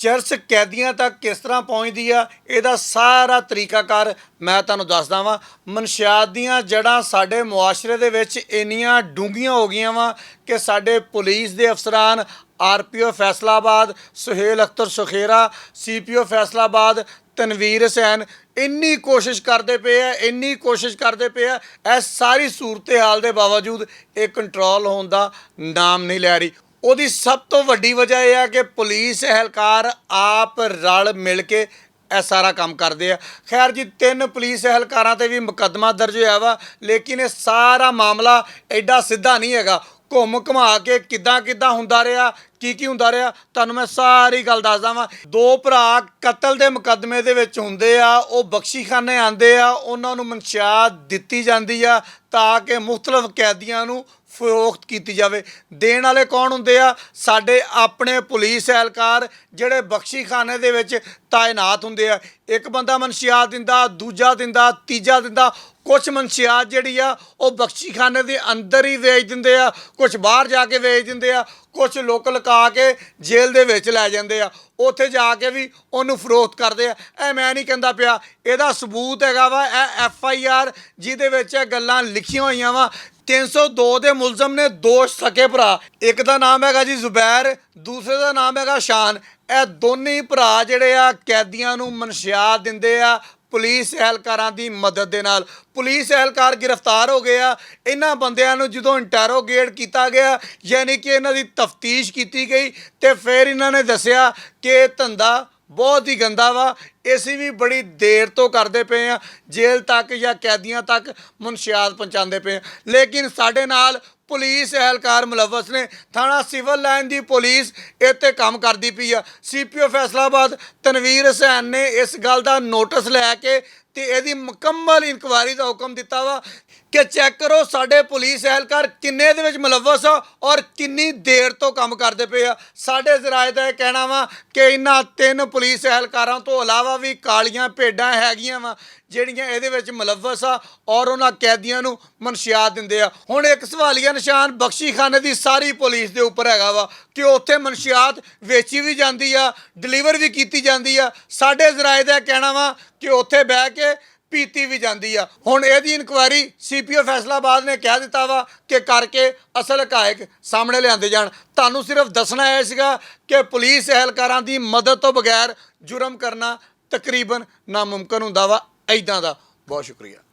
ਚਰਸ ਕੈਦੀਆਂ ਤੱਕ ਕਿਸ ਤਰ੍ਹਾਂ ਪਹੁੰਚਦੀ ਆ, ਇਹਦਾ ਸਾਰਾ ਤਰੀਕਾਕਾਰ ਮੈਂ ਤੁਹਾਨੂੰ ਦੱਸਦਾ ਵਾਂ। ਮਨਸ਼ਿਆਤ ਦੀਆਂ ਜੜ੍ਹਾਂ ਸਾਡੇ ਮੁਆਸ਼ਰੇ ਦੇ ਵਿੱਚ ਇੰਨੀਆਂ ਡੂੰਘੀਆਂ ਹੋ ਗਈਆਂ ਵਾ ਕਿ ਸਾਡੇ ਪੁਲਿਸ ਦੇ ਅਫਸਰਾਨ, ਆਰਪੀਓ ਫੈਸਲਾਬਾਦ ਸੁਹੇਲ ਅਖਤਰ ਸੁਖੇਰਾ, ਸੀਪੀਓ ਫੈਸਲਾਬਾਦ ਤਨਵੀਰ ਹੁਸੈਨ ਇੰਨੀ ਕੋਸ਼ਿਸ਼ ਕਰਦੇ ਪਏ ਆ, ਇੰਨੀ ਕੋਸ਼ਿਸ਼ ਕਰਦੇ ਪਏ ਆ। ਇਸ ਸਾਰੀ ਸੂਰਤ ਹਾਲ ਦੇ ਬਾਵਜੂਦ ਇਹ ਕੰਟਰੋਲ ਹੋਣ ਦਾ ਨਾਮ ਨਹੀਂ ਲੈ ਰਹੀ। ਉਹਦੀ ਸਭ ਤੋਂ ਵੱਡੀ ਵਜ੍ਹਾ ਇਹ ਆ ਕਿ ਪੁਲਿਸ ਅਹਿਲਕਾਰ ਆਪ ਰਲ ਮਿਲ ਕੇ ਇਹ ਸਾਰਾ ਕੰਮ ਕਰਦੇ ਆ। ਖੈਰ ਜੀ, 3 ਪੁਲਿਸ ਅਹਿਲਕਾਰਾਂ ਤੇ ਵੀ ਮੁਕੱਦਮਾ ਦਰਜ ਹੋਇਆ ਵਾ, ਲੇਕਿਨ ਇਹ ਸਾਰਾ ਮਾਮਲਾ ਐਡਾ ਸਿੱਧਾ ਨਹੀਂ ਹੈਗਾ। ਘੁੰਮ ਘੁਮਾ ਕੇ ਕਿੱਦਾਂ ਹੁੰਦਾ ਰਿਹਾ, ਕੀ ਹੁੰਦਾ ਰਿਹਾ, ਤੁਹਾਨੂੰ ਮੈਂ ਸਾਰੀ ਗੱਲ ਦੱਸਦਾ ਵਾਂ। 2 ਭਰਾ ਕਤਲ ਦੇ ਮੁਕੱਦਮੇ ਦੇ ਵਿੱਚ ਹੁੰਦੇ ਆ, ਉਹ ਬਖਸ਼ੀਖਾਨੇ ਆਉਂਦੇ ਆ, ਉਹਨਾਂ ਨੂੰ ਮਨਸ਼ਿਆਤ ਦਿੱਤੀ ਜਾਂਦੀ ਆ ਤਾਂ ਕਿ ਮੁਖਤਲਿਫ ਕੈਦੀਆਂ ਨੂੰ ਫਰੋਖਤ ਕੀਤੀ ਜਾਵੇ। ਦੇਣ ਵਾਲੇ ਕੌਣ ਹੁੰਦੇ ਆ? ਸਾਡੇ ਆਪਣੇ ਪੁਲਿਸ ਅਹਿਲਕਾਰ ਜਿਹੜੇ ਬਖਸ਼ੀਖਾਨੇ ਦੇ ਵਿੱਚ ਤਾਇਨਾਤ ਹੁੰਦੇ ਆ। ਇੱਕ ਬੰਦਾ ਮਨਸ਼ਿਆਤ ਦਿੰਦਾ, ਦੂਜਾ ਦਿੰਦਾ, ਤੀਜਾ ਦਿੰਦਾ। ਕੁਛ ਮਨਸ਼ਿਆਤ ਜਿਹੜੀ ਆ ਉਹ ਬਖਸ਼ੀਖਾਨੇ ਦੇ ਅੰਦਰ ਹੀ ਵੇਚ ਦਿੰਦੇ ਆ, ਕੁਛ ਬਾਹਰ ਜਾ ਕੇ ਵੇਚ ਦਿੰਦੇ ਆ, ਕੁਛ ਲੋਕ ਲੁਕਾ ਕੇ ਜੇਲ੍ਹ ਦੇ ਵਿੱਚ ਲੈ ਜਾਂਦੇ ਆ, ਉੱਥੇ ਜਾ ਕੇ ਵੀ ਉਹਨੂੰ ਫਰੋਖਤ ਕਰਦੇ ਆ। ਇਹ ਮੈਂ ਨਹੀਂ ਕਹਿੰਦਾ ਪਿਆ, ਇਹਦਾ ਸਬੂਤ ਹੈਗਾ ਵਾ ਇਹ FIR ਜਿਹਦੇ ਵਿੱਚ ਇਹ ਗੱਲਾਂ ਲਿਖੀਆਂ ਹੋਈਆਂ ਵਾ। 302 ਦੇ ਮੁਲਜ਼ਮ ਨੇ 2 ਸਕੇ ਭਰਾ, ਇੱਕ ਦਾ ਨਾਮ ਹੈਗਾ ਜੀ ਜ਼ੁਬੈਰ, ਦੂਸਰੇ ਦਾ ਨਾਮ ਹੈਗਾ ਸ਼ਾਨ। ਇਹ ਦੋਨੇ ਭਰਾ ਜਿਹੜੇ ਆ ਕੈਦੀਆਂ ਨੂੰ ਮਨਸ਼ਿਆਤ ਦਿੰਦੇ ਆ ਪੁਲਿਸ ਅਹਿਲਕਾਰਾਂ ਦੀ ਮਦਦ ਦੇ ਨਾਲ। ਪੁਲਿਸ ਅਹਿਲਕਾਰ ਗ੍ਰਿਫਤਾਰ ਹੋ ਗਏ ਆ। ਇਹਨਾਂ ਬੰਦਿਆਂ ਨੂੰ ਜਦੋਂ ਇੰਟਰੋਗੇਟ ਕੀਤਾ ਗਿਆ, ਯਾਨੀ ਕਿ ਇਹਨਾਂ ਦੀ ਤਫਤੀਸ਼ ਕੀਤੀ ਗਈ, ਤੇ ਫਿਰ ਇਹਨਾਂ ਨੇ ਦੱਸਿਆ ਕਿ ਇਹ ਧੰਦਾ ਬਹੁਤ ਹੀ ਗੰਦਾ ਵਾ, ਅਸੀਂ ਵੀ ਬੜੀ ਦੇਰ ਤੋਂ ਕਰਦੇ ਪਏ ਆ, ਜੇਲ੍ਹ ਤੱਕ ਜਾਂ ਕੈਦੀਆਂ ਤੱਕ ਮਨਸ਼ਿਆਤ ਪਹੁੰਚਾਉਂਦੇ ਪਏ ਆ। ਲੇਕਿਨ ਸਾਡੇ ਨਾਲ ਪੁਲਿਸ ਅਹਿਲਕਾਰ ਮੁਲਵਸ ਨੇ। ਥਾਣਾ ਸਿਵਲ ਲਾਈਨ ਦੀ ਪੁਲਿਸ ਇਹ 'ਤੇ ਕੰਮ ਕਰਦੀ ਪਈ ਆ। CPO ਫੈਸਲਾਬਾਦ ਤਨਵੀਰ ਹੁਸੈਨ ਨੇ ਇਸ ਗੱਲ ਦਾ ਨੋਟਿਸ ਲੈ ਕੇ ਤੇ ਇਹਦੀ ਮੁਕੰਮਲ ਇਨਕੁਆਇਰੀ ਦਾ ਹੁਕਮ ਦਿੱਤਾ ਵਾ ਕਿ ਚੈੱਕ ਕਰੋ ਸਾਡੇ ਪੁਲਿਸ ਅਹਿਲਕਾਰ ਕਿੰਨੇ ਦੇ ਵਿੱਚ ਮੁਲਵਸ ਆ ਔਰ ਕਿੰਨੀ ਦੇਰ ਤੋਂ ਕੰਮ ਕਰਦੇ ਪਏ ਆ। ਸਾਡੇ ਜ਼ਰਾਏ ਦਾ ਇਹ ਕਹਿਣਾ ਵਾ ਕਿ ਇਹਨਾਂ 3 ਪੁਲਿਸ ਅਹਿਲਕਾਰਾਂ ਤੋਂ ਇਲਾਵਾ ਵੀ ਕਾਲੀਆਂ ਭੇਡਾਂ ਹੈਗੀਆਂ ਵਾ ਜਿਹੜੀਆਂ ਇਹਦੇ ਵਿੱਚ ਮੁਲਵਸ ਆ ਔਰ ਉਹਨਾਂ ਕੈਦੀਆਂ ਨੂੰ ਮਨਸ਼ਿਆਤ ਦਿੰਦੇ ਆ। ਹੁਣ ਇੱਕ ਸਵਾਲੀਆ ਨਿਸ਼ਾਨ ਬਖਸ਼ੀਖਾਨੇ ਦੀ ਸਾਰੀ ਪੁਲਿਸ ਦੇ ਉੱਪਰ ਹੈਗਾ ਵਾ ਕਿ ਉੱਥੇ ਮਨਸ਼ਿਆਤ ਵੇਚੀ ਵੀ ਜਾਂਦੀ ਆ, ਡਿਲੀਵਰ ਵੀ ਕੀਤੀ ਜਾਂਦੀ ਆ। ਸਾਡੇ ਜ਼ਰਾਏ ਦਾ ਕਹਿਣਾ ਵਾ ਕਿ ਉੱਥੇ ਬਹਿ ਕੇ ਪੀਤੀ ਵੀ ਜਾਂਦੀ ਆ। ਹੁਣ ਇਹਦੀ ਇਨਕੁਆਇਰੀ CPO ਫੈਸਲਾਬਾਦ ਨੇ ਕਹਿ ਦਿੱਤਾ ਵਾ ਕਿ ਕਰਕੇ ਅਸਲ ਹਕਾਇਕ ਸਾਹਮਣੇ ਲਿਆਂਦੇ ਜਾਣ। ਤੁਹਾਨੂੰ ਸਿਰਫ ਦੱਸਣਾ ਇਹ ਸੀਗਾ ਕਿ ਪੁਲਿਸ ਅਹਿਲਕਾਰਾਂ ਦੀ ਮਦਦ ਤੋਂ ਬਗੈਰ ਜੁਰਮ ਕਰਨਾ ਤਕਰੀਬਨ ਨਾਮੁਮਕਿਨ ਹੁੰਦਾ ਵਾ। ਇੱਦਾਂ ਦਾ ਬਹੁਤ ਸ਼ੁਕਰੀਆ।